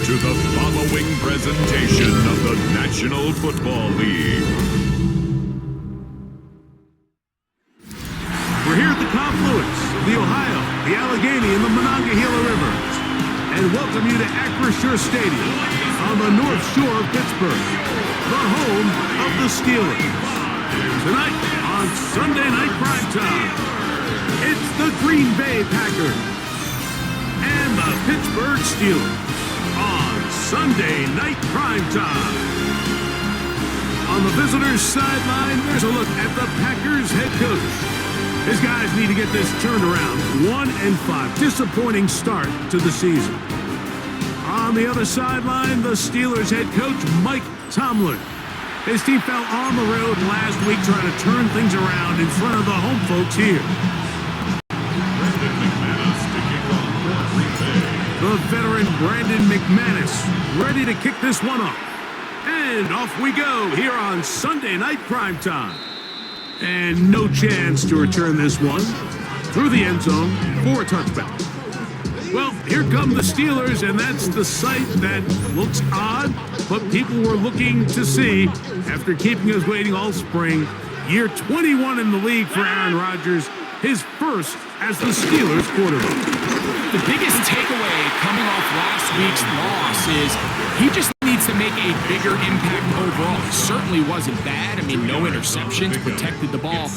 to the following presentation of the National Football League. We're here at the confluence of the Ohio, the Allegheny, and the Monongahela Rivers, and welcome you to Acrisure Stadium on the North Shore of Pittsburgh, the home of the Steelers. Tonight on Sunday Night Primetime, it's the Green Bay Packers and the Pittsburgh Steelers on Sunday Night Primetime. On the visitors' sideline, there's a look at the Packers head coach. His guys need to get this turned around. 1-5. Disappointing start to the season. On the other sideline, the Steelers head coach, Mike Tomlin. His team fell on the road last week trying to turn things around in front of the home folks here. The veteran Brandon McManus ready to kick this one off. And off we go here on Sunday Night Primetime. And no chance to return this one through the end zone for a touchback. Well, here come the Steelers, and that's the sight that looks odd, but people were looking to see after keeping us waiting all spring. Year 21 in the league for Aaron Rodgers, his first as the Steelers quarterback. The biggest takeaway coming off last week's loss is he just needs to make a bigger impact overall. He certainly wasn't bad. I mean, no interceptions, protected the ball.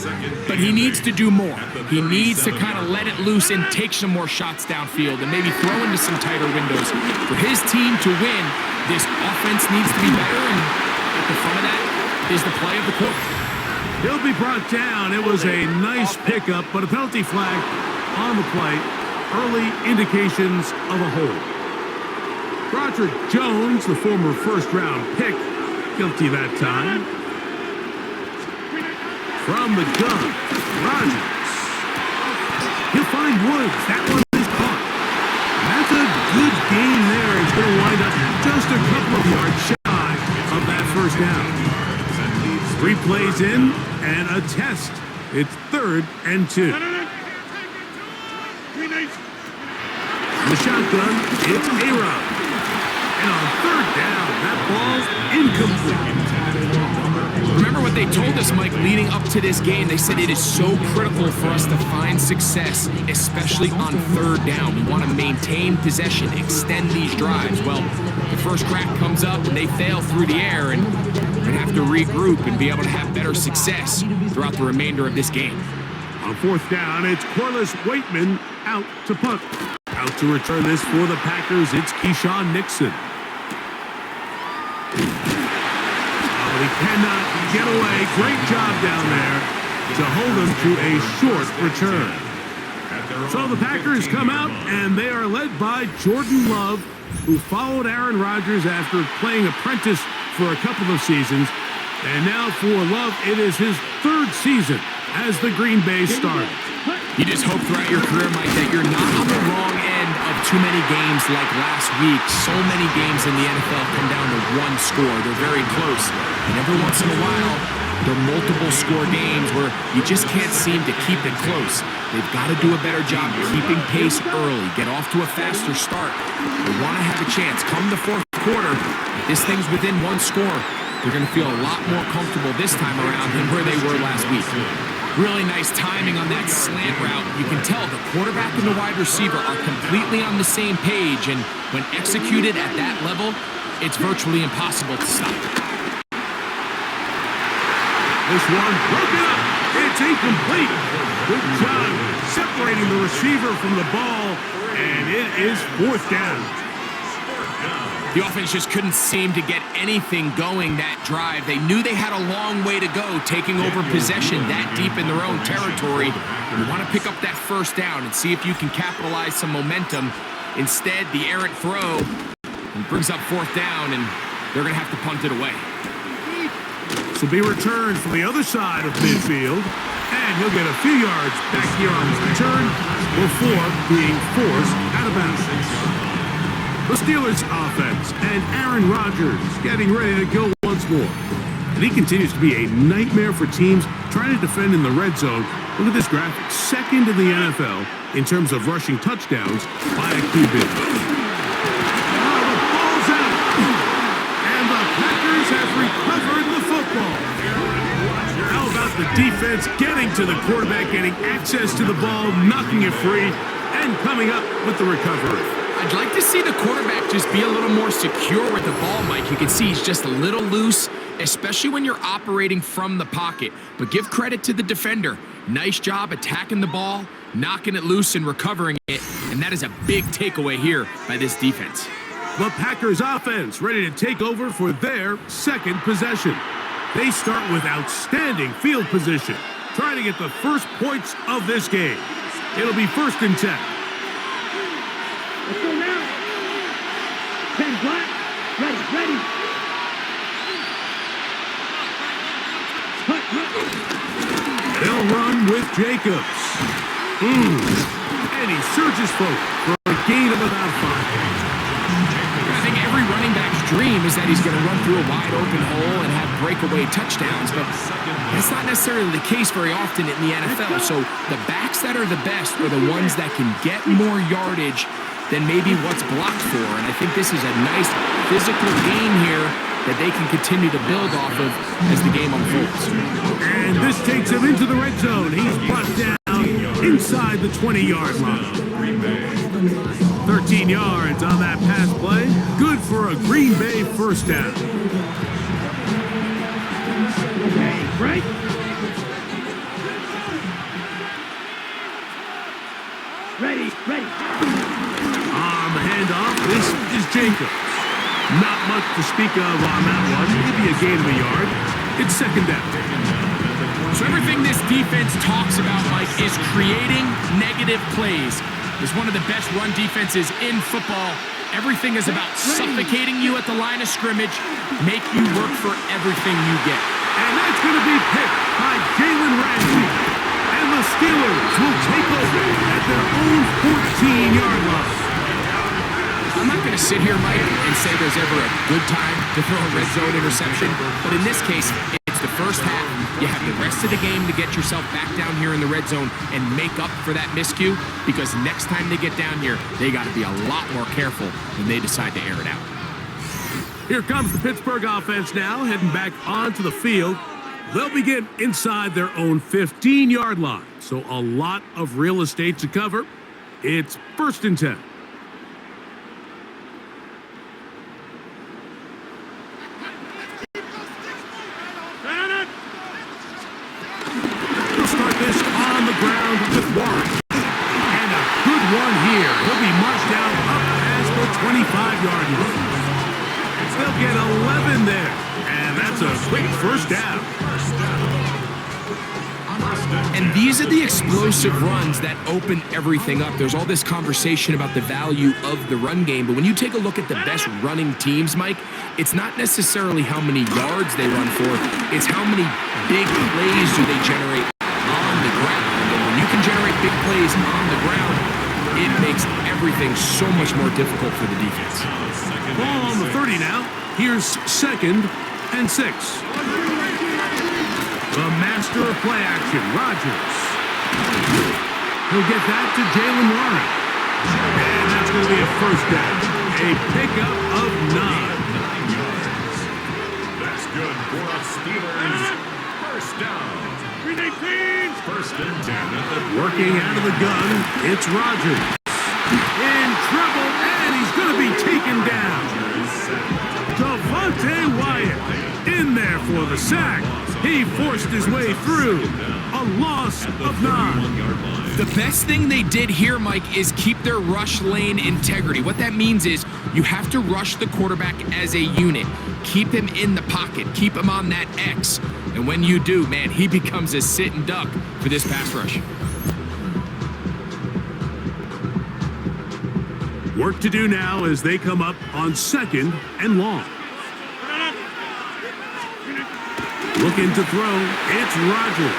But he needs to do more. He needs to kind of let it loose and take some more shots downfield and maybe throw into some tighter windows. For his team to win, this offense needs to be better, and at the front of that is the play of the quarter. He'll be brought down. It was a nice pickup, but a penalty flag on the play. Early indications of a hold. Roger Jones, the former first-round pick, guilty that time. From the gun, Rodgers. He'll find Woods. That one is caught. That's a good game there. It's going to wind up just a couple of yards shy of that first down. 3 plays in and a test. It's 3rd and 2. The shotgun, it's A-Rod. And on 3rd down, that ball's incomplete. Remember what they told us, Mike, leading up to this game? They said it is so critical for us to find success, especially on 3rd down. We want to maintain possession, extend these drives. Well, the first crack comes up and they fail through the air, and we're going to have to regroup and be able to have better success throughout the remainder of this game. On 4th down, it's Corliss Waitman out to punt. Out to return this for the Packers, it's Keyshawn Nixon. Oh, he cannot get away. Great job down there to hold him to a short return. So the Packers come out, and they are led by Jordan Love, who followed Aaron Rodgers after playing apprentice for a couple of seasons. And now for Love, it is his 3rd season as the Green Bay starter. You just hope throughout your career, Mike, that you're not on the wrong end of too many games like last week. So many games in the NFL come down to 1 score. They're very close. And every once in a while, there are multiple score games where you just can't seem to keep it close. They've got to do a better job keeping pace early, get off to a faster start. They want to have a chance. Come the 4th quarter, if this thing's within 1 score, they're going to feel a lot more comfortable this time around than where they were last week. Really nice timing on that slant route. You can tell the quarterback and the wide receiver are completely on the same page, and when executed at that level, it's virtually impossible to stop. This one broken up. It's incomplete. Good job separating the receiver from the ball, and it is 4th down. The offense just couldn't seem to get anything going that drive. They knew they had a long way to go, taking over possession that deep in their own territory. You want to pick up that 1st down and see if you can capitalize some momentum. Instead, the errant throw brings up 4th down, and they're going to have to punt it away. This will be returned from the other side of midfield, and he'll get a few yards back here on his return before being forced out of bounds. The Steelers offense and Aaron Rodgers getting ready to go once more. And he continues to be a nightmare for teams trying to defend in the red zone. Look at this graphic. 2nd in the NFL in terms of rushing touchdowns by a QB. Oh, the ball's defense getting to the quarterback, getting access to the ball, knocking it free, and coming up with the recovery. I'd like to see the quarterback just be a little more secure with the ball, Mike. You can see he's just a little loose, especially when you're operating from the pocket. But give credit to the defender. Nice job attacking the ball, knocking it loose and recovering it. And that is a big takeaway here by this defense. The Packers offense ready to take over for their second possession. They start with outstanding field position, trying to get the first points of this game. It'll be 1st and 10. Let's go now. 10 black. Ready. They'll run with Jacobs. And he surges forward for a gain of about 5. I think every running back's dream is that he's going to run through a wide open hole and have breakaway touchdowns, but that's not necessarily the case very often in the NFL. So the backs that are the best are the ones that can get more yardage than maybe what's blocked for. And I think this is a nice physical game here that they can continue to build off of as the game unfolds. And this takes him into the red zone. He's brought down inside the 20-yard line. 13 yards on that pass play. Good for a Green Bay first down. Okay, right. Ready. On the handoff, this is Jacobs. Not much to speak of on that one. Maybe a gain of a yard. It's 2nd down. So everything this defense talks about, Mike, is creating negative plays. It's one of the best run defenses in football. Everything is about suffocating you at the line of scrimmage, make you work for everything you get. And that's going to be picked by Jalen Ramsey. And the Steelers will take over at their own 14-yard line. I'm not going to sit here, Mike, and say there's ever a good time to throw a red zone interception, but in this case, it's the first half. You have the rest of the game to get yourself back down here in the red zone and make up for that miscue, because next time they get down here, they got to be a lot more careful when they decide to air it out. Here comes the Pittsburgh offense now, heading back onto the field. They'll begin inside their own 15-yard line, so a lot of real estate to cover. It's 1st and 10. With Warren. And a good one here. He'll be marched down up past the 25-yard line. They'll get 11 there. And that's a quick first down. And these are the explosive runs that open everything up. There's all this conversation about the value of the run game, but when you take a look at the best running teams, Mike, it's not necessarily how many yards they run for, it's how many big plays do they generate on the ground. You can generate big plays on the ground, it makes everything so much more difficult for the defense. Ball on the 30 now. Here's 2nd and 6. The master of play action, Rodgers. He'll get that to Jalen Warren. And that's going to be a first down. A pickup of 9. That's good for the Steelers. First down. 1st and 10. Working out of the gun, it's Rodgers. In trouble, and he's going to be taken down. Devontae Wyatt in there for the sack. He forced his way through. A loss of 9. The best thing they did here, Mike, is keep their rush lane integrity. What that means is you have to rush the quarterback as a unit. Keep him in the pocket. Keep him on that X. And when you do, man, he becomes a sitting duck for this pass rush. Work to do now as they come up on 2nd and long. Looking to throw, it's Rodgers.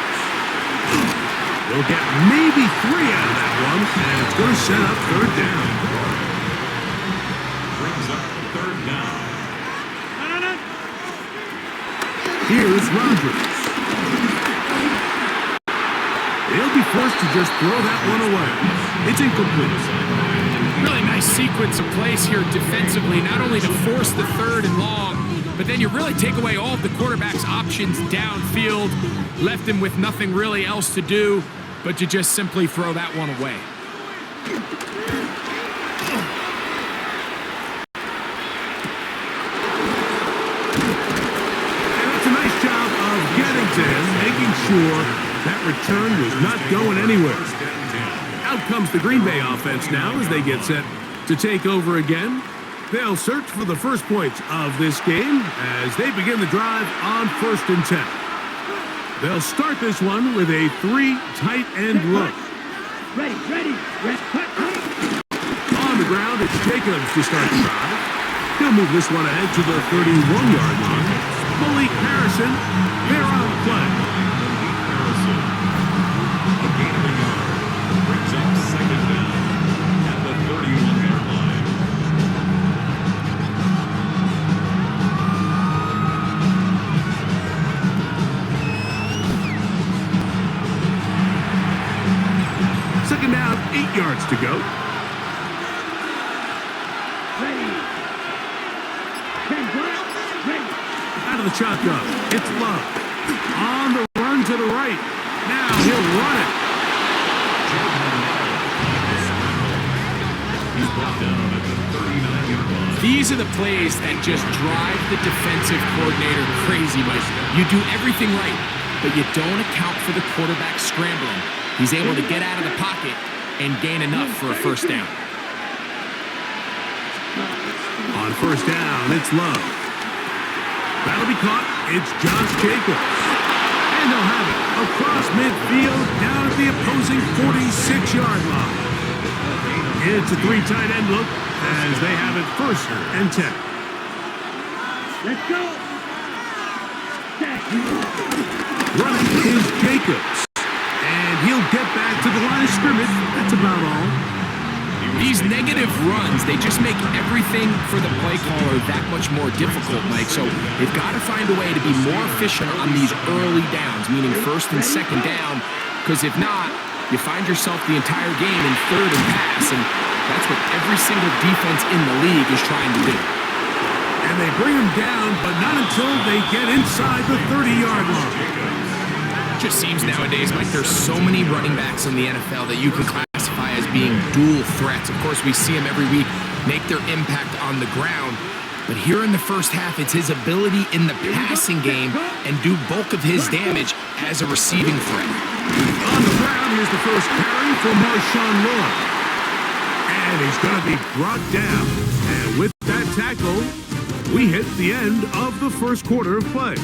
They'll get maybe 3 out of that one, and it's going to set up 3rd down. Brings up 3rd down. Here's Rodgers. They'll be forced to just throw that one away. It's incomplete. Really nice sequence of plays here defensively, not only to force the 3rd and long, but then you really take away all of the quarterback's options downfield, left him with nothing really else to do but to just simply throw that one away. And that's a nice job of getting to him, making sure that return was not going anywhere. Out comes the Green Bay offense now as they get set to take over again. They'll search for the first points of this game as they begin the drive on 1st and 10. They'll start this one with a 3 tight end look. Ready. Cut. On the ground, it's Jacobs to start the drive. He'll move this one ahead to the 31-yard line. Malik Harrison, they're on the play. Harrison, a gain of a yard, brings up 2nd down at the 31-yard line. Second down, 8 yards to go. Ready. 10 black. Ready. Out of the shotgun, it's Love. On the run to the right. Now he'll run it. He's brought down at the 39-yard line. These are the plays that just drive the defensive coordinator crazy, Mike. You do everything right, but you don't account for the quarterback scrambling. He's able to get out of the pocket and gain enough for a first down. On 1st down, it's Love. That'll be caught. It's Josh Jacobs. And they'll have it across midfield down at the opposing 46-yard line. It's a 3 tight end look as they have it 1st and 10. Let's go. Running is Jacobs. And he'll get back to the line of scrimmage. That's about all. These negative runs, they just make everything for the play caller that much more difficult, Mike. So they've got to find a way to be more efficient on these early downs, meaning 1st and 2nd down, because if not, you find yourself the entire game in 3rd and pass, and that's what every single defense in the league is trying to do. And they bring him down, but not until they get inside the 30-yard line. Just seems nowadays, Mike, there's so many running backs in the NFL that you can classify as being dual threats. Of course, we see them every week make their impact on the ground. But here in the first half, it's his ability in the passing game and do bulk of his damage as a receiving threat. On the ground, here's the first carry for Marshawn Lloyd. And he's going to be brought down. And with that tackle, we hit the end of the first quarter of play.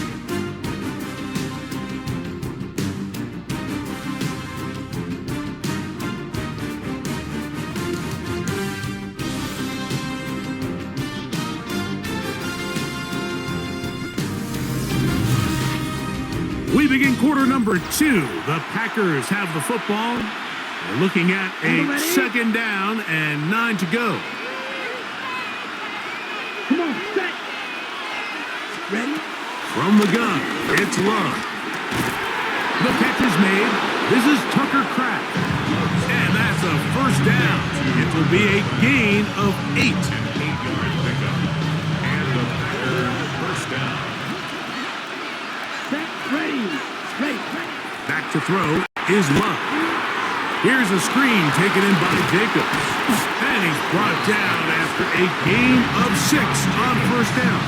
We begin quarter number 2. The Packers have the football. They're looking at a 2nd down and 9 to go. Come on, set. Ready? From the gun, it's Love. The catch is made. This is Tucker Kraft. And that's a 1st down. It will be a gain of 8. 8-yard pickup. And the Packers 1st down. Set. Ready. Back to throw is Love. Here's a screen taken in by Jacobs. And he's brought down after a gain of 6 on 1st down.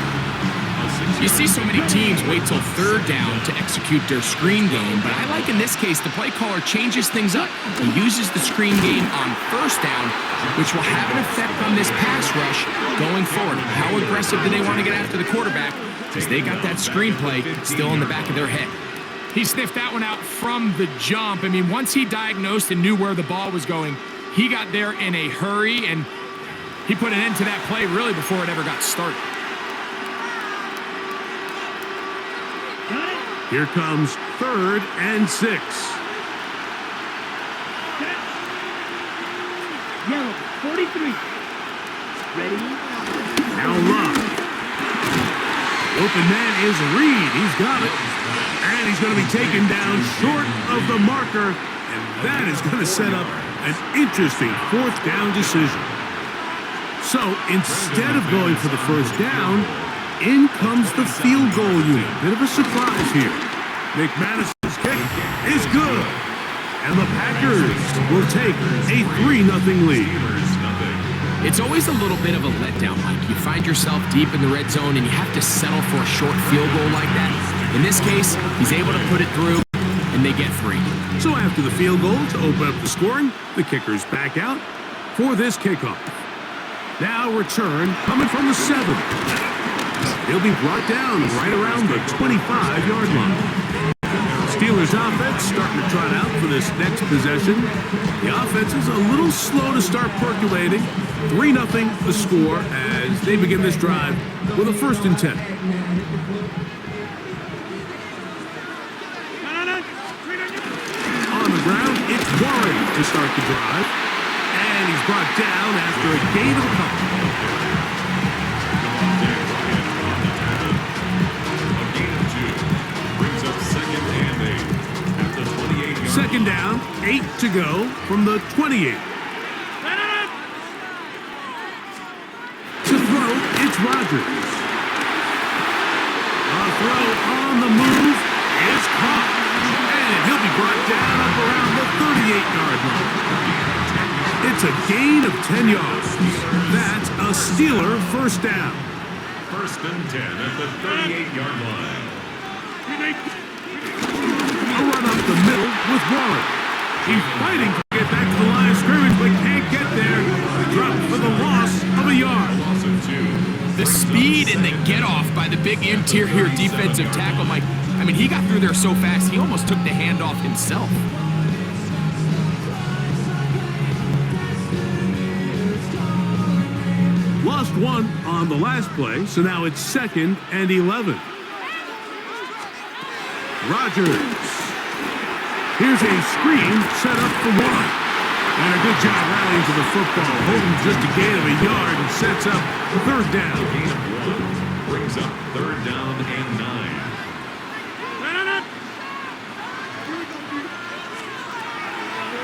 You see so many teams wait till 3rd down to execute their screen game, but I like in this case the play caller changes things up. He uses the screen game on 1st down, which will have an effect on this pass rush going forward. How aggressive do they want to get after the quarterback? Because they got that screenplay still in the back of their head. He sniffed that one out from the jump. I mean, once he diagnosed and knew where the ball was going, he got there in a hurry, and he put an end to that play really before it ever got started. Got it. Here comes 3rd and 6. Set. Yellow, 43. Ready? Now Love. Open man is Reed. He's got it. And he's going to be taken down short of the marker. And that is going to set up an interesting 4th down decision. So instead of going for the 1st down, In comes the field goal unit. Bit of a surprise here. McManus's kick is good. And the Packers will take a 3-0 lead. It's always a little bit of a letdown, Mike. You find yourself deep in the red zone and you have to settle for a short field goal like that. In this case, he's able to put it through, and they get 3. So after the field goal to open up the scoring, the kicker's back out for this kickoff. Now return coming from the 7. He'll be brought down right around the 25-yard line. Steelers offense starting to trot out for this next possession. The offense is a little slow to start percolating. 3-0 the score as they begin this drive with a 1st and 10. On the ground, it's Warren to start the drive. And he's brought down after a gain of a couple. A gain of 2 brings up 2nd and 8 at the 28-yard 2nd down, 8 to go from the 28. To throw, it's Rodgers. A throw on the move is caught. And he'll be brought down up around the 38-yard line. It's a gain of 10 yards. That's a Steeler 1st down. 1st and 10 at the 38-yard line. A run up the middle with Warren. He's fighting to get back to the line of scrimmage, but can't get there. Dropped for the loss of a yard. Loss of 2. The speed and the get-off by the big interior defensive tackle, Mike. I mean, he got through there so fast, he almost took the handoff himself. Lost 1 on the last play, so now it's 2nd and 11. Rodgers. Here's a screen set up for 1. And a good job rallying to the football, holding just a gain of a yard and sets up 3rd down. Gain of 1 brings up 3rd down and 9.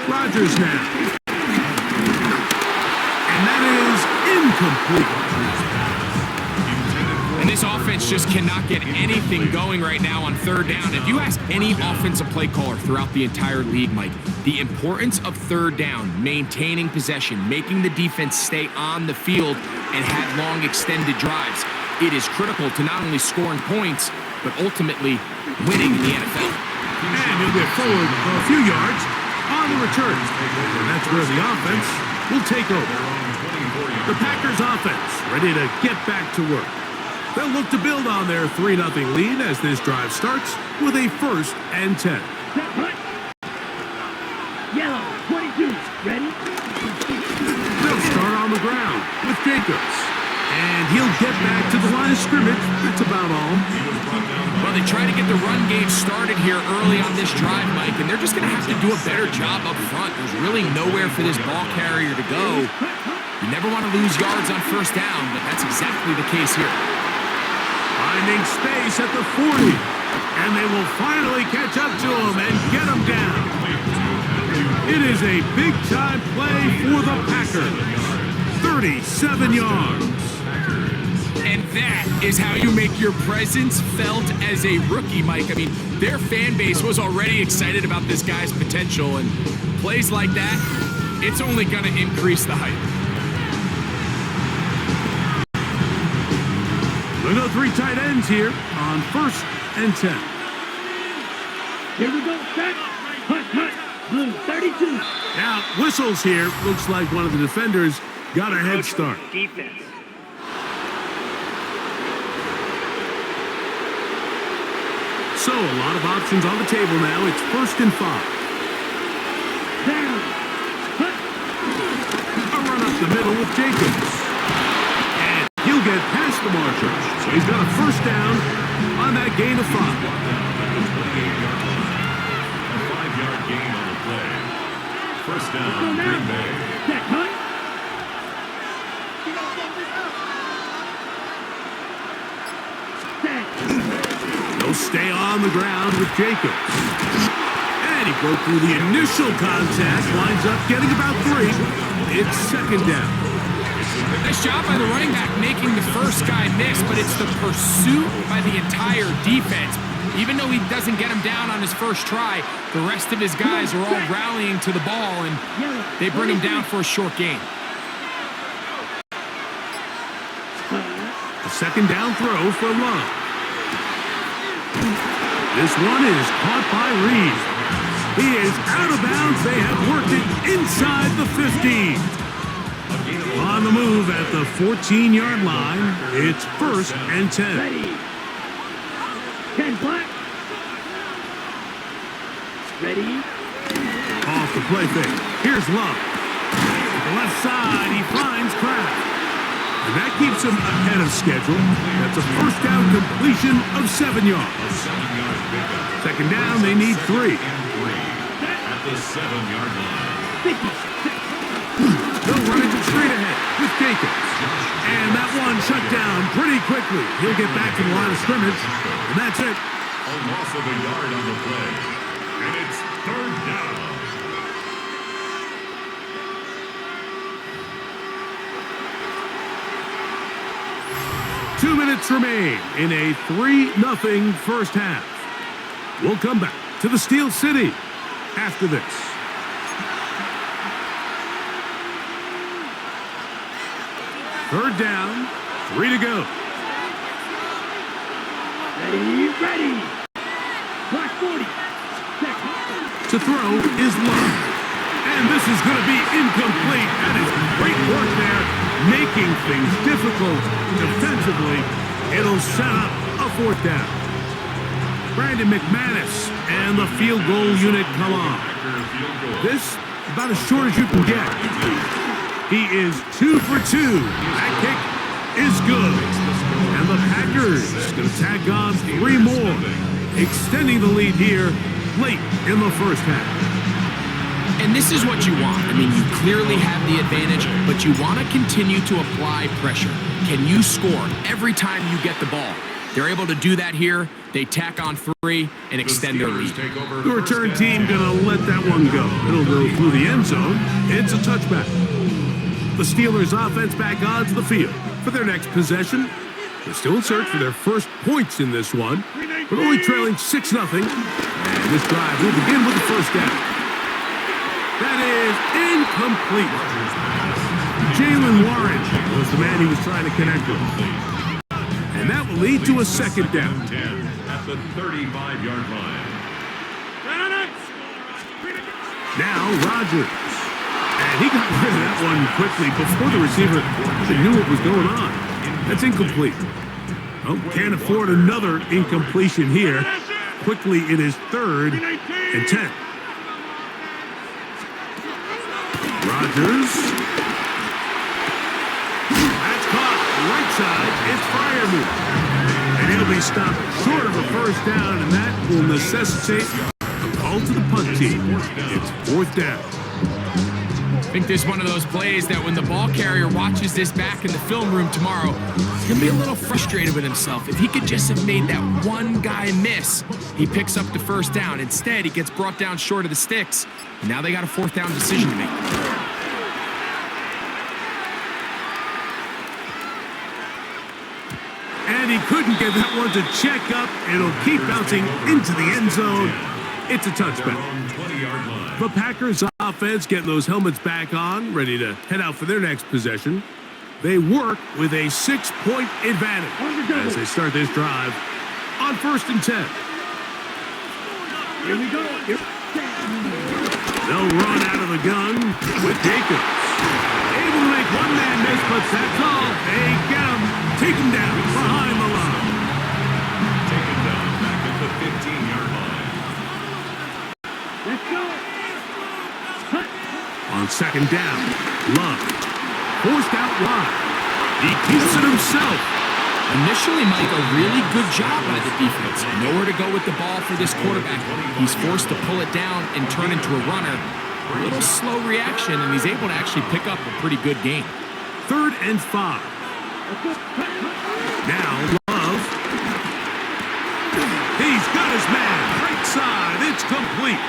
Rodgers now. And that is incomplete. And this offense just cannot get anything going right now on 3rd down. If you ask any offensive play caller throughout the entire league, Mike, the importance of 3rd down, maintaining possession, making the defense stay on the field and have long extended drives, it is critical to not only scoring points, but ultimately winning in the NFL. And he'll get forward a few yards on the return. And that's where the offense will take over. The Packers offense ready to get back to work. They'll look to build on their 3-0 lead as this drive starts with a 1st and 10. Yellow, 22. Ready? They'll start on the ground with Jacobs. And he'll get back to the line of scrimmage. That's about all. Well, they try to get the run game started here early on this drive, Mike, and they're just going to have to do a better job up front. There's really nowhere for this ball carrier to go. You never want to lose yards on 1st down, but that's exactly the case here. Finding space at the 40. And they will finally catch up to him and get him down. It is a big-time play for the Packers. 37 yards. And that is how you make your presence felt as a rookie, Mike. I mean, their fan base was already excited about this guy's potential, and plays like that, it's only going to increase the hype. We'll go 3 tight ends here on 1st and 10. Here we go, set. Hut, hut. Blue, 32. Now, whistles here. Looks like one of the defenders got a head start. Defense. So, a lot of options on the table now. It's 1st and 5. Down. Hut. A run up the middle with Jacobs. And he'll get past the marker. So he's got a 1st down on that gain of 5. A 5-yard gain on the play. 1st down, Green Bay. Set, hut. He'll stay on the ground with Jacobs. And he broke through the initial contact. Lines up getting about 3. It's 2nd down. Nice job by the running back making the first guy miss, but it's the pursuit by the entire defense. Even though he doesn't get him down on his first try, the rest of his guys are all rallying to the ball, and they bring him down for a short gain. A second down throw for Love. This one is caught by Reed. He is out of bounds. They have worked it inside the 15. On the move at the 14-yard line, it's 1st and 10. Ready. 10 black. Ready. Off the play fake. Here's Love. To the left side, he finds Kraft. And that keeps him ahead of schedule. That's a first down completion of 7 yards. A 7-yard pickup. Second down, they need 3. At the 7-yard line. They'll run it straight ahead with Jacobs. And that one shut down pretty quickly. He'll get back to the line of scrimmage, and that's it. A loss of a yard on the play. And it's 3rd down. Two minutes remain in a 3-0 first half. We'll come back to the Steel City after this. Third down, 3 to go. Ready. Black 40. Second. To throw is Love. And this is going to be incomplete. That is great work there, making things difficult defensively. It'll set up a 4th down. Brandon McManus and the field goal unit come on. This about as short as you can get. He is 2 for 2. That kick is good. And the Packers going to tack on 3 more, extending the lead here late in the first half. And this is what you want. I mean, you clearly have the advantage, but you want to continue to apply pressure. Can you score every time you get the ball? They're able to do that here. They tack on 3 and extend their lead. The return team going to let that one go. It'll go through the end zone. It's a touchback. The Steelers offense back onto the field for their next possession. They're still in search for their first points in this one, but only trailing 6-0. And this drive will begin with the first down. That is incomplete. Jalen Warren was the man he was trying to connect with. And that will lead to a second down. At the 35-yard line. Now Rodgers. And he got rid of that one quickly before the receiver even knew what was going on. That's incomplete. Oh, can't afford another incompletion here. Quickly, it is 3rd and 10. Rodgers. That's caught. Right side. It's Freiermuth. And it'll be stopped short of a first down, and that will necessitate a call to the punt team. It's 4th down. I think this is one of those plays that when the ball carrier watches this back in the film room tomorrow, he's going to be a little frustrated with himself. If he could just have made that one guy miss, he picks up the first down. Instead, he gets brought down short of the sticks. And now they got a 4th down decision to make. And he couldn't get that one to check up. It'll keep bouncing into the end zone. It's a touchback. The Packers offense getting those helmets back on, ready to head out for their next possession. They work with a 6-point advantage as they start this drive on 1st and 10. Here we go. They'll run out of the gun with Jacobs. Able to make one man miss, but that's all. They get him. Take him down behind the line. Taken down back at the 15-yard line. Let's go. On 2nd down, Love. Forced out wide. He keeps it himself. Initially, Mike, a really good job by the defense. Nowhere to go with the ball for this quarterback. He's forced to pull it down and turn into a runner. A little slow reaction, and he's able to actually pick up a pretty good gain. 3rd and 5. Now, Love. He's got his man. Right side. It's complete.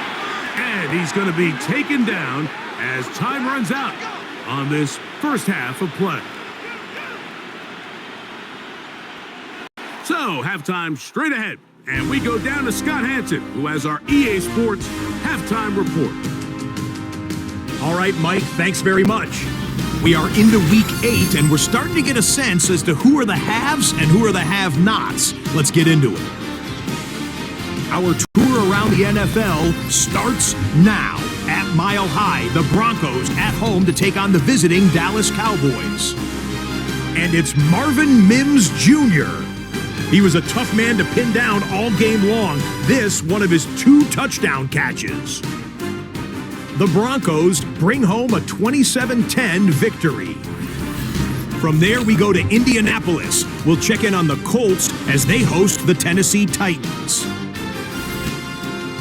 And he's going to be taken down as time runs out on this first half of play. So, halftime straight ahead. And we go down to Scott Hansen, who has our EA Sports halftime report. All right, Mike, thanks very much. We are into week 8, and we're starting to get a sense as to who are the haves and who are the have-nots. Let's get into it. Our tour around the NFL starts now. At Mile High, the Broncos at home to take on the visiting Dallas Cowboys. And it's Marvin Mims Jr. He was a tough man to pin down all game long. This, one of his 2 touchdown catches. The Broncos bring home a 27-10 victory. From there, we go to Indianapolis. We'll check in on the Colts as they host the Tennessee Titans.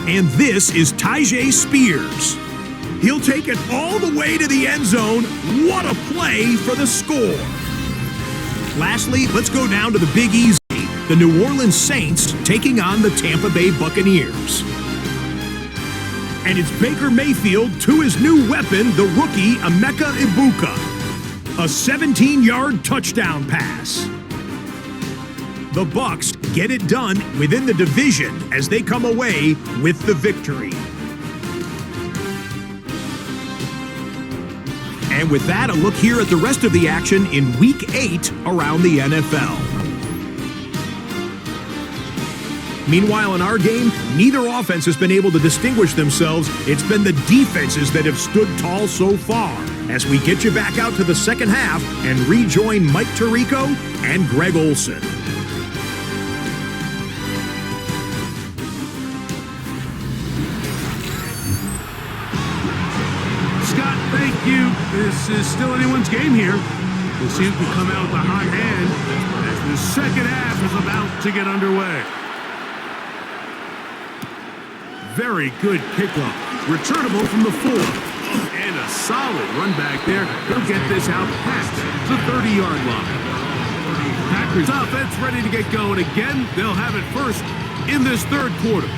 And this is Tyjae Spears. He'll take it all the way to the end zone. What a play for the score. Lastly, let's go down to the Big Easy. The New Orleans Saints taking on the Tampa Bay Buccaneers. And it's Baker Mayfield to his new weapon, the rookie Emeka Egbuka. A 17-yard touchdown pass. The Bucs get it done within the division as they come away with the victory. And with that, a look here at the rest of the action in Week 8 around the NFL. Meanwhile, in our game, neither offense has been able to distinguish themselves. It's been the defenses that have stood tall so far. As we get you back out to the second half and rejoin Mike Tirico and Greg Olson. Scott, thank you. This is still anyone's game here. We'll see who can come out with a hot hand as the second half is about to get underway. Very good kickoff. Returnable from the 4. And a solid run back there. He'll get this out past the 30-yard line. Packers offense ready to get going again. They'll have it first in this third quarter.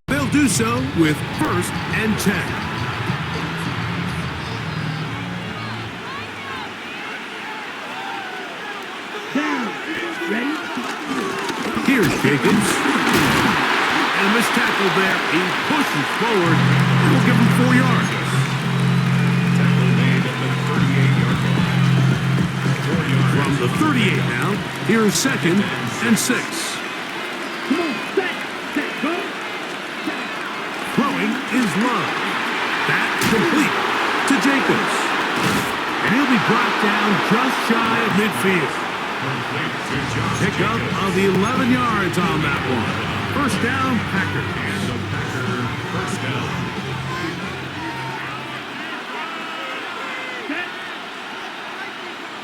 They'll do so with 1st and 10. Here's Jacobs. And a missed tackle there. He pushes forward. We'll give him 4 yards. Tackle made at the 38-yard line. From the 38 now, here's 2nd and 6. Come on, set, go. Throwing is Love. That's complete to Jacobs. And he'll be brought down just shy of midfield. Pick up of 11 yards on that one. 1st down, Packers. And the Packer first down.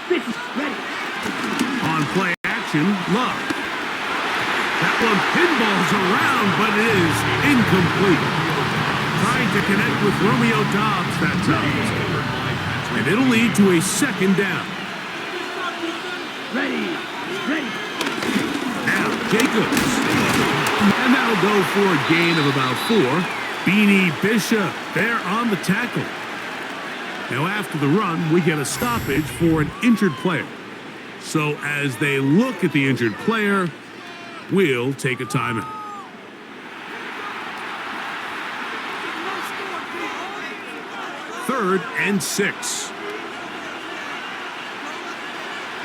This is ready. On play action, Love. That one pinballs around, but it is incomplete. Trying to connect with Romeo Doubs that time. And it'll lead to a 2nd down. Ready. Now, Jacobs. And that'll go for a gain of about 4. Beanie Bishop there on the tackle. Now, after the run, we get a stoppage for an injured player. So, as they look at the injured player, we'll take a timeout. Third and 6.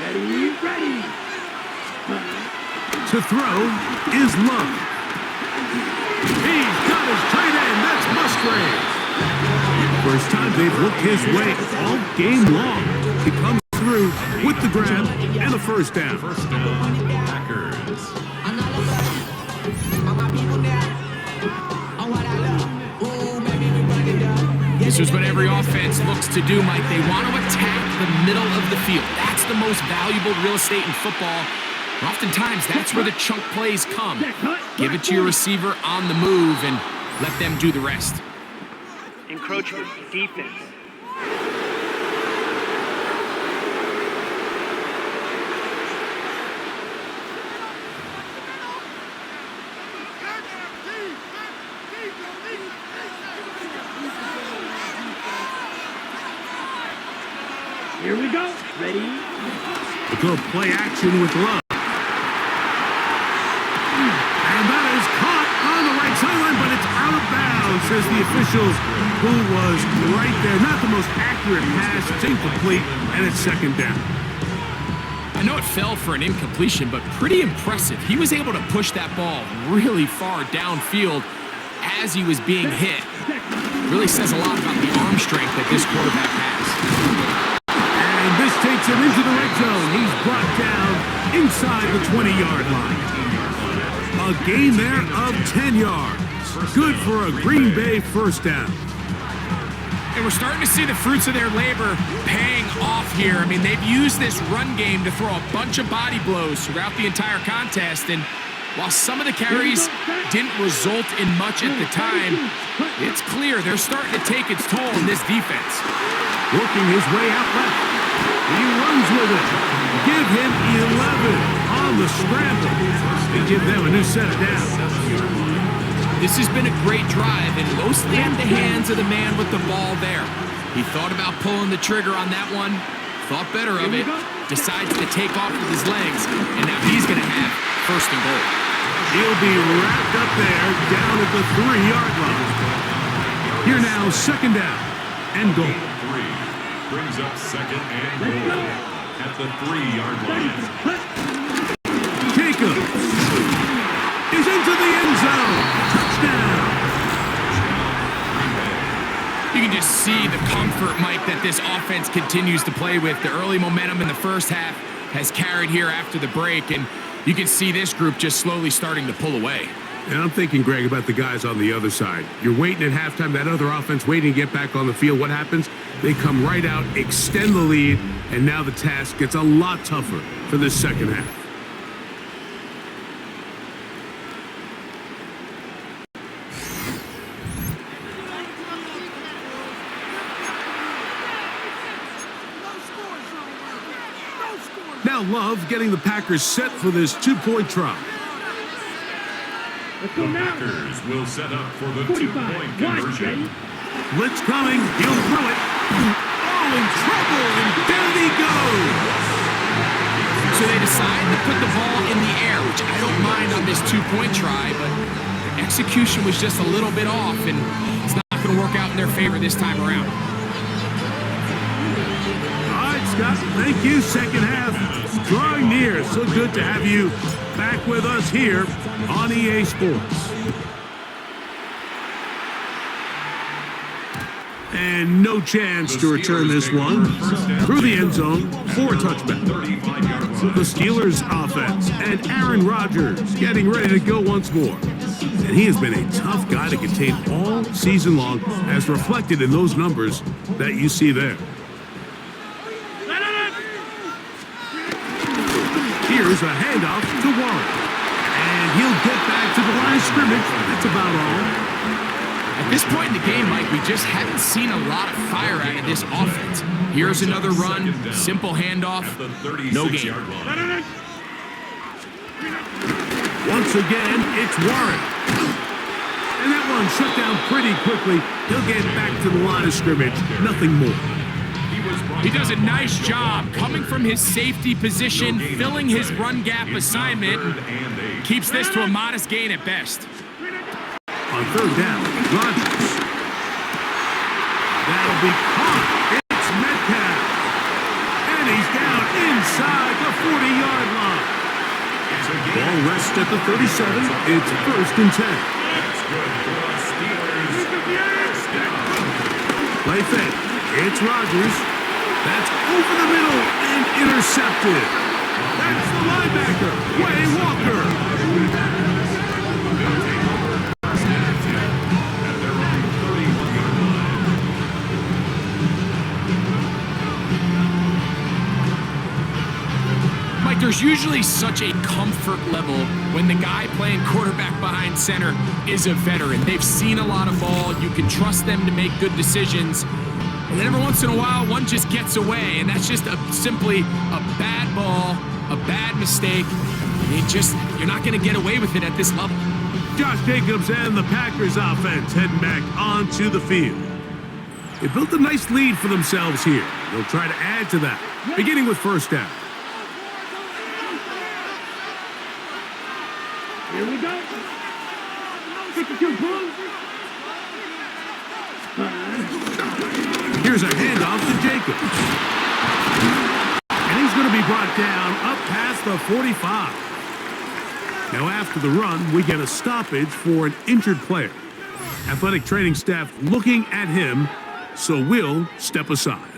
Ready. To throw is Love. He's got his tight end. That's Musgrave. First time they've looked his way all game long. He comes through with the grab and the 1st down. First down, Packers. This is what every offense looks to do, Mike. They want to attack the middle of the field. That's the most valuable real estate in football. And oftentimes, that's where the chunk plays come. Give it to your receiver on the move and let them do the rest. Encroachment defense. Here we go. Ready. We'll go play action with Love. says the officials, who was right there. Not the most accurate pass. It's incomplete, and it's second down. I know it fell for an incompletion, but pretty impressive. He was able to push that ball really far downfield as he was being hit. Really says a lot about the arm strength that this quarterback has. And this takes him into the red zone. He's brought down inside the 20-yard line. A gain there of 10 yards. Good for a Green Bay first down. And we're starting to see the fruits of their labor paying off here. I mean, they've used this run game to throw a bunch of body blows throughout the entire contest. And while some of the carries didn't result in much at the time, it's clear they're starting to take its toll in this defense. Working his way out left. He runs with it. Give him 11 on the scramble. They give them a new set of downs. This has been a great drive, and mostly at the hands of the man with the ball there. He thought about pulling the trigger on that one, thought better of it, decides to take off with his legs, and now he's going to have first and goal. He'll be wrapped up there down at the 3-yard line. Here now, second down and goal. 3 brings up second and goal at the 3-yard line. Jacobs is into the end zone. Touchdown. You can just see the comfort, Mike, that this offense continues to play with. The early momentum in the first half has carried here after the break, and you can see this group just slowly starting to pull away. And I'm thinking, Greg, about the guys on the other side. You're waiting at halftime, that other offense waiting to get back on the field. What happens? They come right out, extend the lead, and now the task gets a lot tougher for this second half. Now Love getting the Packers set for this 2-point try. The Packers will set up for the 2-point conversion. Blitz coming. He'll throw it. Oh, in trouble, and down he goes. So they decide to put the ball in the air, which I don't mind on this 2-point try, but the execution was just a little bit off, and it's not going to work out in their favor this time around. All right, Scott, thank you. Second half drawing near. So good to have you back with us here on EA Sports. And no chance to return this one through the end zone for a touchback. The Steelers offense and Aaron Rodgers getting ready to go once more. And he has been a tough guy to contain all season long, as reflected in those numbers that you see there. Here's a handoff to Warren. And he'll get back to the line of scrimmage. That's about all. At this point in the game, Mike, we just haven't seen a lot of fire out of this offense. Here's another run, simple handoff, no gain. Once again, it's Warren. And that one shut down pretty quickly. He'll get back to the line of scrimmage. Nothing more. He does a nice job coming from his safety position, filling his run gap assignment, and keeps this to a modest gain at best. On third down, Rodgers. That'll be caught. It's Metcalf. And he's down inside the 40-yard line. Ball rests at the 37. It's first and 10. Play fake. It's Rodgers. That's over the middle and intercepted. That's the linebacker, Wayne Walker. Mike, there's usually such a comfort level when the guy playing quarterback behind center is a veteran. They've seen a lot of ball. You can trust them to make good decisions. And then every once in a while, one just gets away, and that's just simply a bad ball, a bad mistake. You're not going to get away with it at this level. Josh Jacobs and the Packers offense heading back onto the field. They built a nice lead for themselves here. They'll try to add to that, beginning with first down. Here we go. 52 points. Here's a handoff to Jacobs. And he's going to be brought down up past the 45. Now after the run, we get a stoppage for an injured player. Athletic training staff looking at him, so we'll step aside.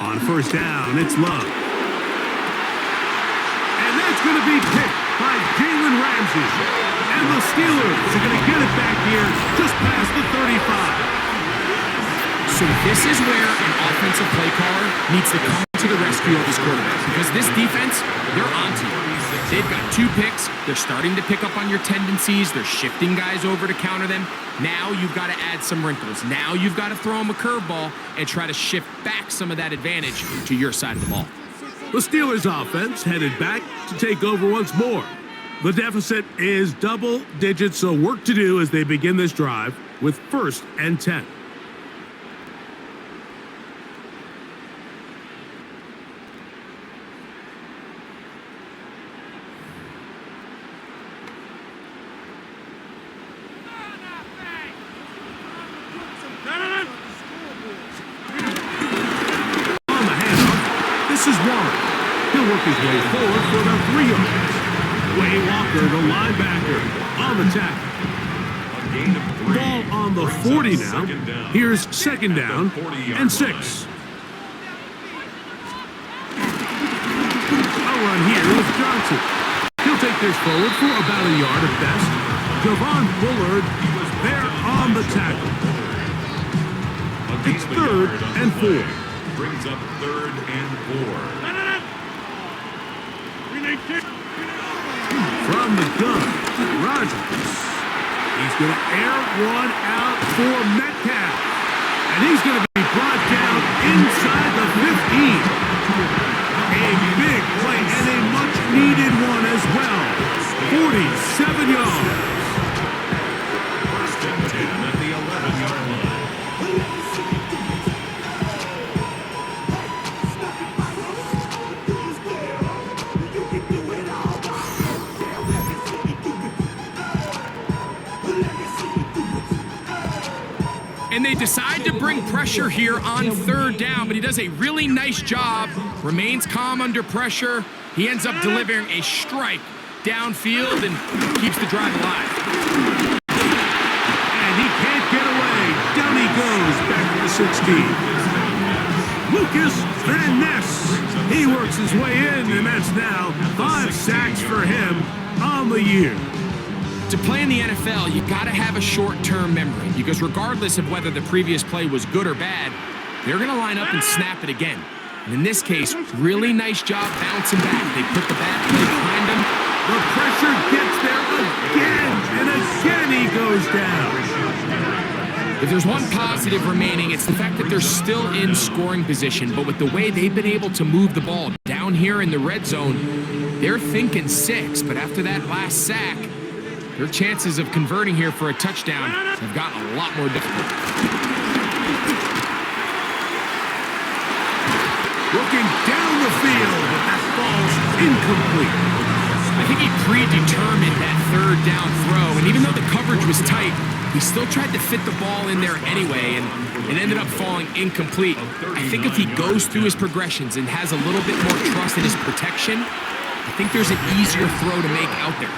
On first down, it's Love. And that's going to be picked by Jalen Ramsey. And the Steelers are going to get it back here just past the 35. So this is where an offensive play caller needs to come to the rescue of his quarterback. Because this defense, they're onto you. They've got 2 picks. They're starting to pick up on your tendencies. They're shifting guys over to counter them. Now you've got to add some wrinkles. Now you've got to throw them a curveball and try to shift back some of that advantage to your side of the ball. The Steelers offense headed back to take over once more. The deficit is double digits, so work to do as they begin this drive with 1st and 10. This is Warren. He'll work his way forward for the 3 yards. Way Walker, the linebacker, on the tackle. A gain of 3. Ball on the 40 now. Here's 2nd down and 6. A run here with Johnson. He'll take this forward for about a yard at best. Javon Bullard there on the tackle. It's 3rd and 4. Brings up 3rd and 4. From the gun, Rodgers. He's going to air one out for Metcalf. And he's going to be brought down inside the 15. A big play and a much-needed one as well. 47 yards. 1st and 10 at the 11-yard line. And they decide to bring pressure here on 3rd down, but he does a really nice job, remains calm under pressure. He ends up delivering a strike downfield and keeps the drive alive. And he can't get away. Down he goes back to the 16. Lucas Van Ness. He works his way in, and that's now 5 sacks for him on the year. To play in the NFL, you got to have a short-term memory, because regardless of whether the previous play was good or bad, they're going to line up and snap it again. And in this case, really nice job bouncing back. They put the bad play behind them. The pressure gets there again, and again he goes down. If there's one positive remaining, it's the fact that they're still in scoring position, but with the way they've been able to move the ball down here in the red zone, they're thinking 6, but after that last sack, their chances of converting here for a touchdown have gotten a lot more difficult. Looking down the field, but that falls incomplete. I think he predetermined that 3rd down throw, and even though the coverage was tight, he still tried to fit the ball in there anyway, and it ended up falling incomplete. I think if he goes through his progressions and has a little bit more trust in his protection, I think there's an easier throw to make out there.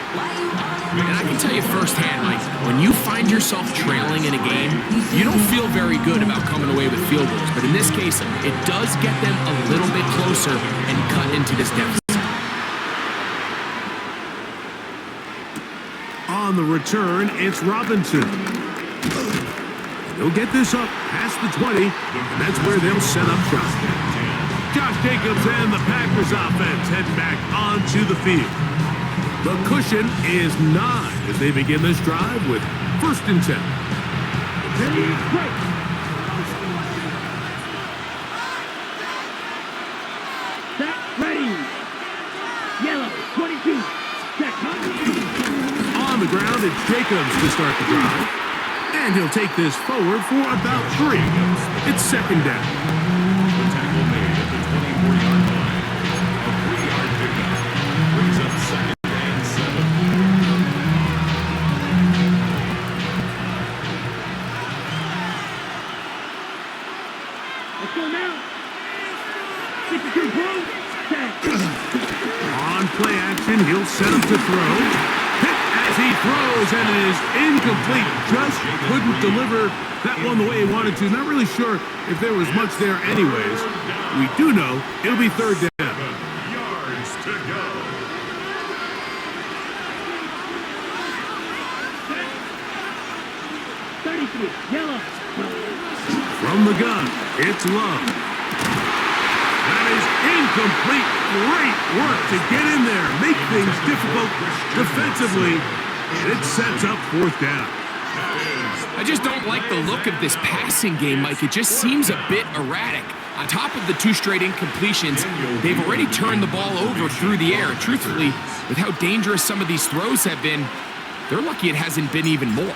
And I can tell you firsthand, Mike, when you find yourself trailing in a game, you don't feel very good about coming away with field goals. But in this case, it does get them a little bit closer and cut into this deficit. On the return, it's Robinson. He'll get this up past the 20, and that's where they'll set up shop. Josh Jacobs and the Packers offense head back onto the field. The cushion is 9 as they begin this drive with 1st and 10. Set, ready. Yellow, 22. Set, On the ground, it's Jacobs to start the drive. And he'll take this forward for about 3. It's 2nd down. The tackle made at the 24-yard On play action, he'll set up to throw. Hit as he throws, and it is incomplete. Just couldn't deliver that one the way he wanted to. Not really sure if there was much there anyways. We do know it'll be third down. Yards to go. Yellow. From the gun, it's Love. That is incomplete. Great work to get in there, make things difficult defensively, and it sets up fourth down. I just don't like the look of this passing game, Mike. It just seems a bit erratic. On top of the 2 straight incompletions, they've already turned the ball over through the air. And truthfully, with how dangerous some of these throws have been, they're lucky it hasn't been even more.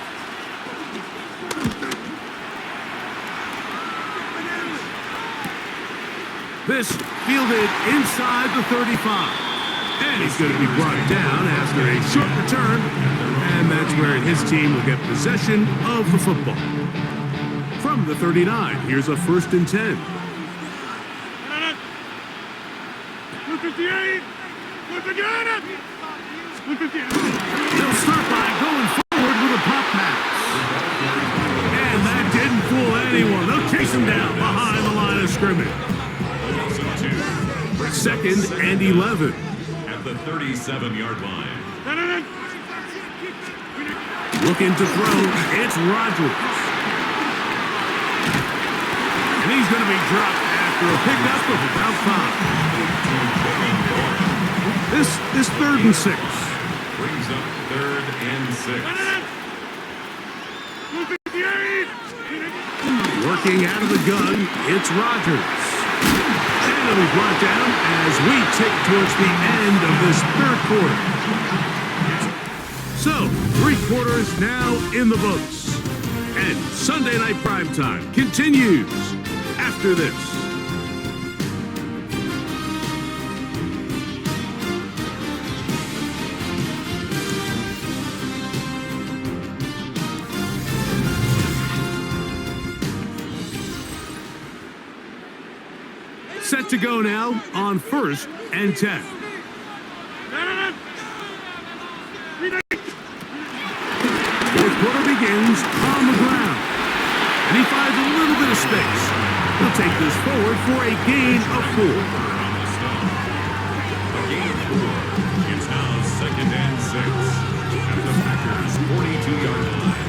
This fielded inside the 35. And he's going to be brought down after a short return. And that's where his team will get possession of the football. From the 39, here's a 1st and 10. 158. They'll start by going forward with a pop pass. And that didn't fool anyone. They'll chase him down behind the line of scrimmage. 2nd and 11. At the 37-yard line. Looking to throw, it's Rogers. And he's going to be dropped after a pickup of about 5. This is 3rd and 6. Brings up 3rd and 6. Working out of the gun, it's Rogers. And it'll be brought down as we tick towards the end of this 3rd quarter. So, 3 quarters now in the books. And Sunday Night Primetime continues after this. Set to go now on 1st and 10. Fourth quarter begins on the ground. And he finds a little bit of space. He'll take this forward for a gain of 4. A gain of 4. It's now 2nd and 6. At the Packers' 42-yard line.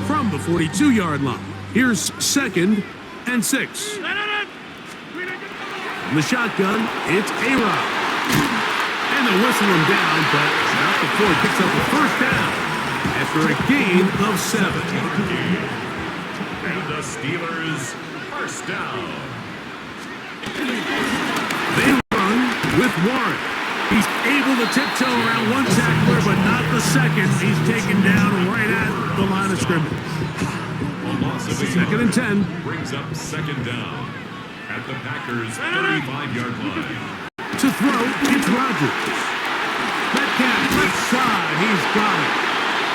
From the 42-yard line, here's 2nd and 6. In the shotgun, it's A-Rod. And they'll whistle him down, but not before he picks up a 1st down after a gain of 7. And the Steelers' 1st down. They run with Warren. He's able to tiptoe around one tackler, but not the second. He's taken down right at the line of scrimmage. A loss of 8 2nd and 10. brings up 2nd down at the Packers' 35-yard line. To throw, it's Rogers. Metcalf left side, he's got it.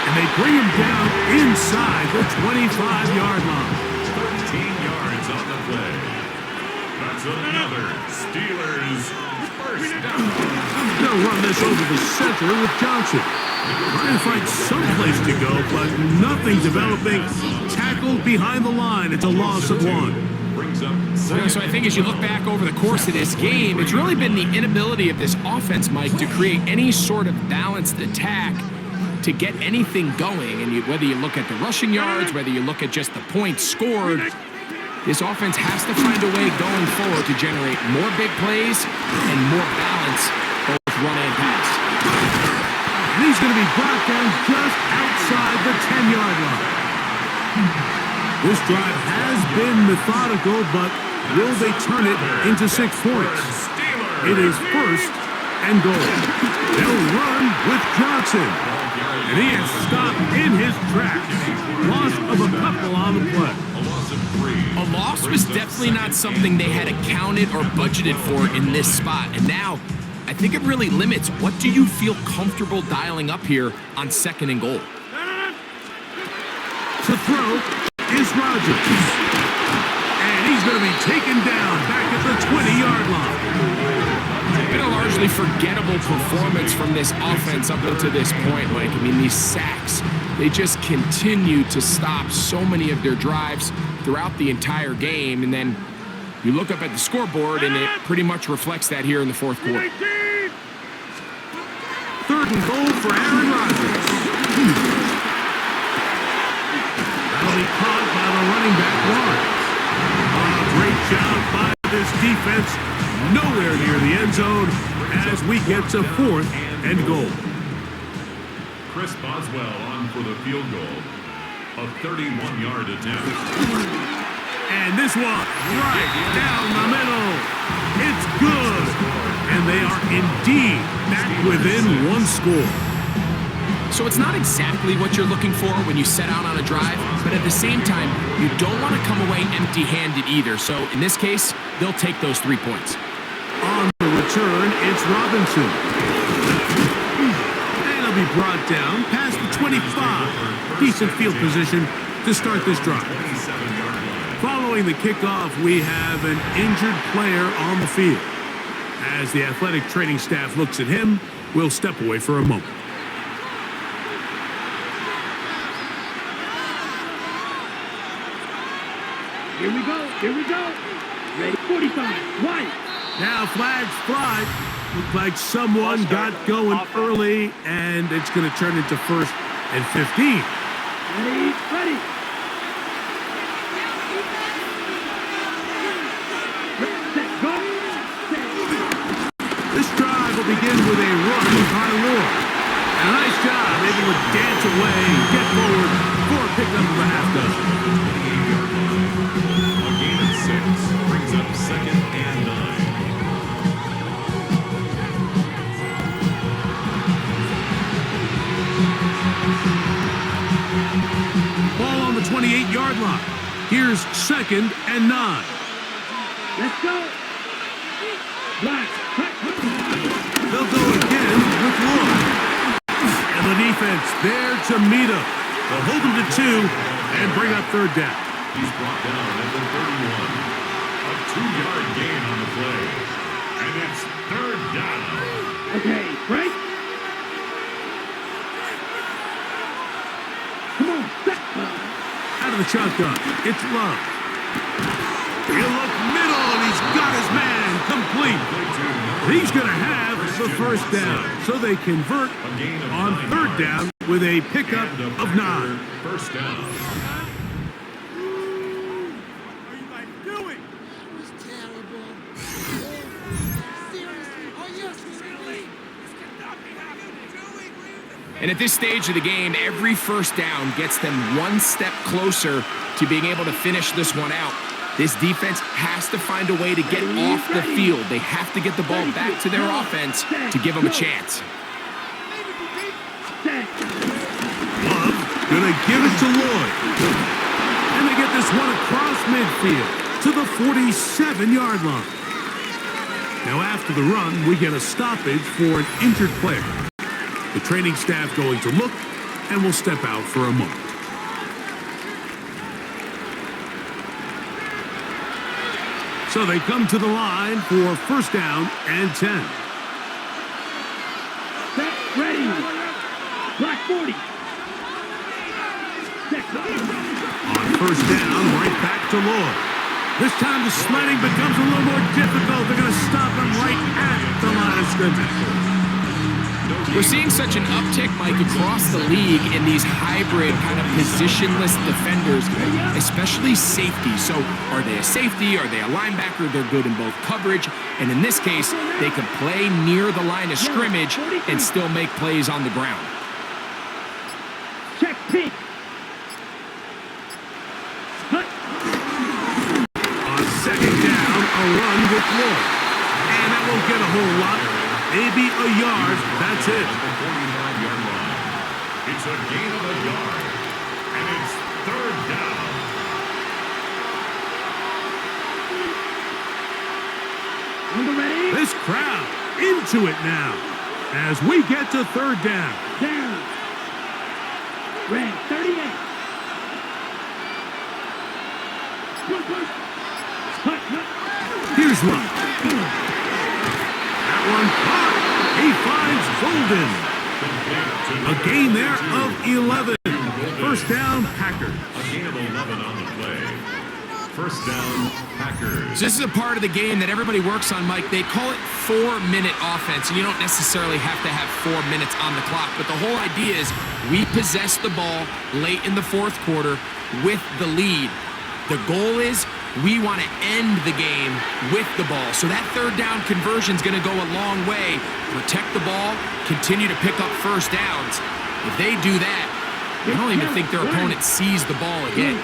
And they bring him down inside the 25-yard line. 13 yards on the play. That's another Steelers' 1st down. They'll run this over the center with Johnson. Trying to find some place to go, but nothing developing. Tackled behind the line. It's a loss of 1. Brings up So I think as you look back over the course of this game, it's really been the inability of this offense, Mike, to create any sort of balanced attack to get anything going. And whether you look at the rushing yards, whether you look at just the points scored, this offense has to find a way going forward to generate more big plays and more balance, both run and pass. And he's going to be brought down just outside the 10-yard line. This drive has been methodical, but will they turn it into 6 points? It is 1st and goal. They'll run with Johnson. And he is stopped in his tracks. Loss of a couple on the play. A loss was definitely not something they had accounted or budgeted for in this spot. And now, I think it really limits what do you feel comfortable dialing up here on 2nd and goal. To throw is Rogers. And he's he's going to be taken down back at the 20-yard line. Been a largely forgettable performance from this offense up until this point, Mike. I mean, these sacks, they just continue to stop so many of their drives throughout the entire game. And then you look up at the scoreboard, and it pretty much reflects that here in the fourth quarter. 3rd and goal for Aaron Rodgers. That'll be caught by the running back, Lawrence. Great job by this defense. Nowhere near the end zone as we get to 4th and goal. Chris Boswell on for the field goal. A 31-yard attempt. And this one, right down the middle. It's good. And they are indeed back within 1 score. So it's not exactly what you're looking for when you set out on a drive, but at the same time, you don't want to come away empty-handed either. So in this case, they'll take those 3 points. On the return, it's Robinson. And he'll be brought down past the 25. Decent field position to start this drive. Following the kickoff, we have an injured player on the field. As the athletic training staff looks at him, we'll step away for a moment. Here we go. Here we go. Ready. 45. White. Now flags fly. Looks like someone got going early, and it's going to turn into 1st and 15. Ready. Ready. Set. Go. Set. This drive will begin with a run by Lord. And a nice job able to dance away, get forward for a pickup of a half dozen. A gain of 6 brings up 2nd and 9. Ball on the 28-yard line. Here's 2nd and 9. Let's go. Black. They'll go again with Lord. And the defense there to meet him. They'll hold him to 2 and bring up 3rd down. He's brought down at the 31. A 2-yard gain on the play. And it's 3rd down. Okay. Break. Come on. Set. Out of the shotgun, it's Love. He'll look middle, and he's got his man complete. He's going to have the 1st down, so they convert on 3rd down with a pickup of 9. 1st down. And at this stage of the game, every 1st down gets them 1 step closer to being able to finish this one out. This defense has to find a way to get off the field. They have to get the ball back to their offense to give them a chance. Love gonna give it to Lloyd. And they get this one across midfield to the 47-yard line. Now after the run, we get a stoppage for an injured player. The training staff going to look, and will step out for a moment. So they come to the line for 1st down and 10. Set. Ready. Black 40. Set. On 1st down, right back to Lloyd. This time the sledding becomes a little more difficult. They're going to stop him right at the line of scrimmage. We're seeing such an uptick, Mike, across the league in these hybrid kind of positionless defenders, especially safety. So are they a safety? Are they a linebacker? They're good in both coverage. And in this case, they can play near the line of scrimmage and still make plays on the ground. Check P. On 2nd down, a run with Lloyd. And that won't get a whole lot. Maybe a yard. That's it. At the 49-yard line. It's a gain of a yard. And it's 3rd down. Number ready. This crowd into it now as we get to 3rd down. Down. Red 38. Here's luck. That one caught. He finds Golden. A gain there of 11. First down, Packers. A gain of 11 on the play. First down, Packers. So this is a part of the game that everybody works on, Mike. They call it 4-minute offense, and you don't necessarily have to have 4 minutes on the clock. But the whole idea is we possess the ball late in the fourth quarter with the lead. The goal is we want to end the game with the ball. So that third down conversion is going to go a long way. Protect the ball, continue to pick up first downs. If they do that, I don't even think their opponent sees the ball again.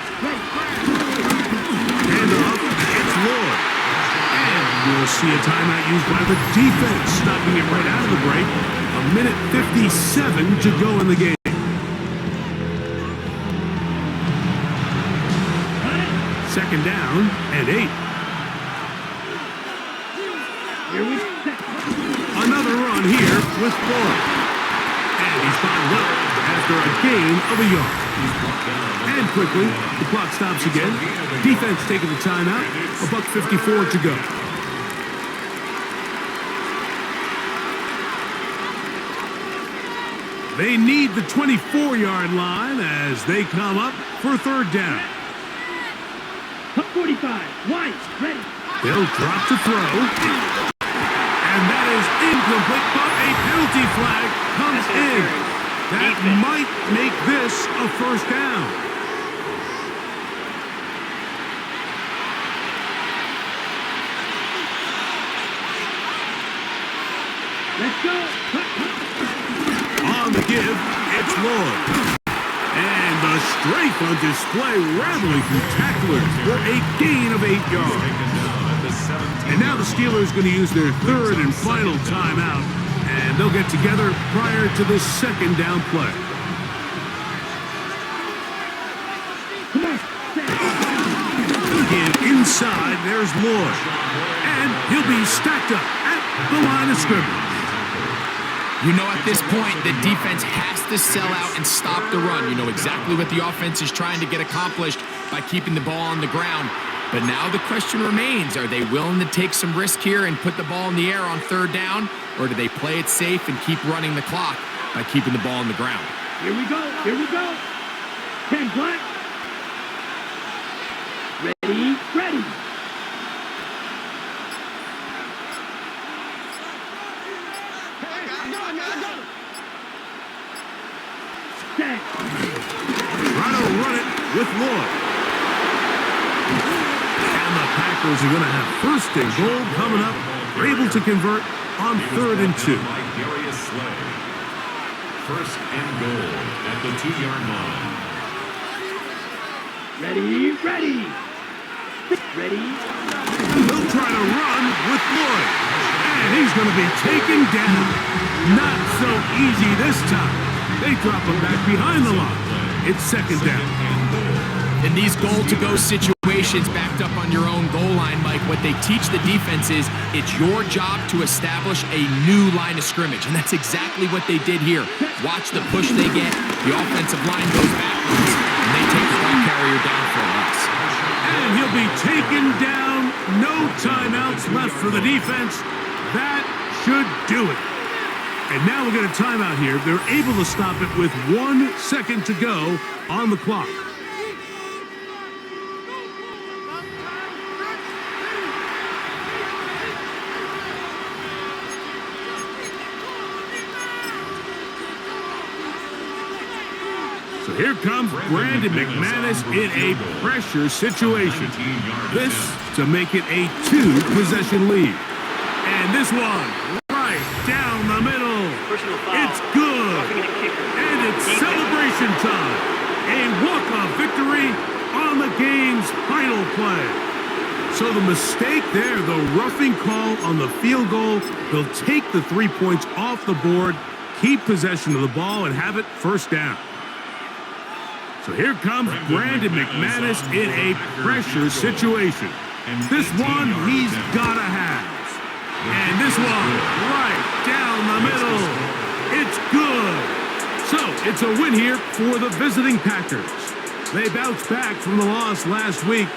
Hand off, it's Lloyd. And we'll see a timeout used by the defense, stopping it right out of the break. A minute 57 to go in the game. Second down and 8. Here we go. Another run here with Lloyd. And he's found up after a gain of a yard. And quickly, the clock stops again. Defense taking the timeout. $1:54 to go. They need the 24-yard line as they come up for third down. 45. White. Ready. They'll drop to throw. And that is incomplete, but a penalty flag comes in. That might make this a first down. Let's go. On the give, it's Lloyd. And the strength on display rattling through tacklers for a gain of 8 yards. And now the Steelers going to use their third and final timeout, and they'll get together prior to the second down play. Again, inside, there's Lloyd. And he'll be stacked up at the line of scrimmage. You know, at this point, the defense has to sell out and stop the run. You know exactly what the offense is trying to get accomplished by keeping the ball on the ground. But now the question remains, are they willing to take some risk here and put the ball in the air on third down? Or do they play it safe and keep running the clock by keeping the ball on the ground? Here we go. Here we go. 10 black. Ready. Ready. Set. Trying to run it with Lloyd. And the Packers are going to have first and goal coming up. They're able to convert on 3rd and 2. First and goal at the 2-yard line. Ready. Ready. Ready. They'll try to run with Lloyd. And he's going to be taken down. Not so easy this time. They drop him back behind the line. It's second down. In these goal-to-go situations backed up on your own goal line, Mike, what they teach the defense is it's your job to establish a new line of scrimmage, and that's exactly what they did here. Watch the push they get. The offensive line goes backwards, and they take the ball carrier down for a loss. And he'll be taken down. No timeouts left for the defense. That should do it. And now we'll get a timeout here. They're able to stop it with 1 second to go on the clock. So here comes Brandon McManus in a pressure situation. This to make it a 2-possession lead. And this one right down the middle. Personal foul. It's good. Roughing the kicker. And it's celebration time. A walk-off victory on the game's final play. So the mistake there, the roughing call on the field goal, they'll take the 3 points off the board, keep possession of the ball, and have it first down. So here comes Brandon McManus in a pressure situation. This one he's got to have. And this one right down the middle. It's good. So it's a win here for the visiting Packers. They bounced back from the loss last week.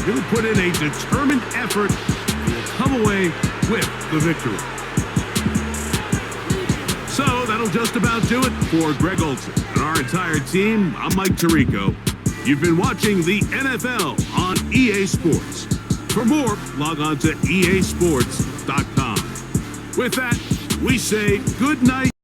They'll put in a determined effort and will come come away with the victory. So that'll just about do it for Greg Olson and our entire team. I'm Mike Tirico. You've been watching the NFL on EA Sports. For more, log on to easports.com. With that, we say good night.